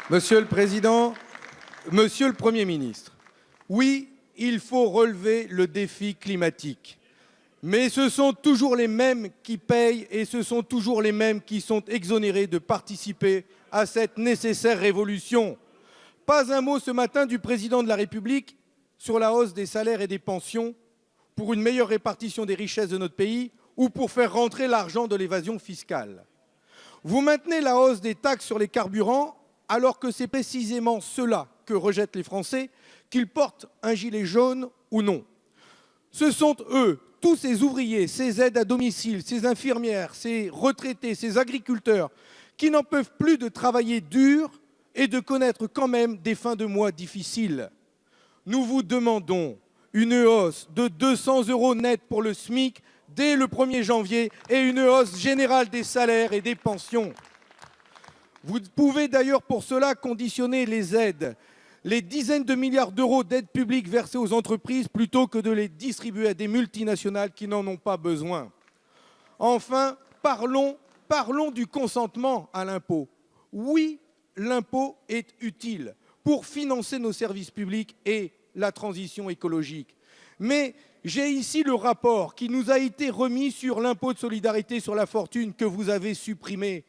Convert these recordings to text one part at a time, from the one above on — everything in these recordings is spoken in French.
Monsieur le Président, Monsieur le Premier ministre, oui, il faut relever le défi climatique. Mais ce sont toujours les mêmes qui payent et ce sont toujours les mêmes qui sont exonérés de participer à cette nécessaire révolution. Pas un mot ce matin du Président de la République sur la hausse des salaires et des pensions pour une meilleure répartition des richesses de notre pays ou pour faire rentrer l'argent de l'évasion fiscale. Vous maintenez la hausse des taxes sur les carburants alors que c'est précisément cela que rejettent les Français, qu'ils portent un gilet jaune ou non. Ce sont eux, tous ces ouvriers, ces aides à domicile, ces infirmières, ces retraités, ces agriculteurs, qui n'en peuvent plus de travailler dur et de connaître quand même des fins de mois difficiles. Nous vous demandons une hausse de 200 € net pour le SMIC dès le 1er janvier et une hausse générale des salaires et des pensions. Vous pouvez d'ailleurs pour cela conditionner les aides, les dizaines de milliards d'euros d'aides publiques versées aux entreprises plutôt que de les distribuer à des multinationales qui n'en ont pas besoin. Enfin, parlons du consentement à l'impôt. Oui, l'impôt est utile pour financer nos services publics et la transition écologique. Mais j'ai ici le rapport qui nous a été remis sur l'impôt de solidarité sur la fortune que vous avez supprimé.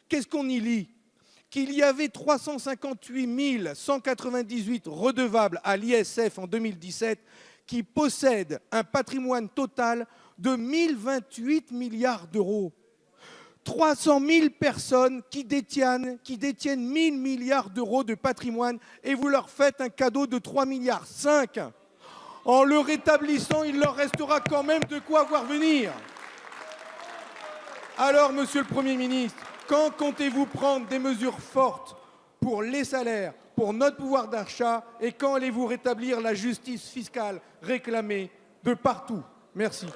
Qu'est-ce qu'on y lit ? Qu'il y avait 358 198 redevables à l'ISF en 2017 qui possèdent un patrimoine total de 1028 milliards d'euros. 300 000 personnes qui détiennent 1000 milliards d'euros de patrimoine et vous leur faites un cadeau de 3,5 milliards. En le rétablissant, il leur restera quand même de quoi voir venir. Alors, Monsieur le Premier ministre, quand comptez-vous prendre des mesures fortes pour les salaires, pour notre pouvoir d'achat et quand allez-vous rétablir la justice fiscale réclamée de partout ? Merci.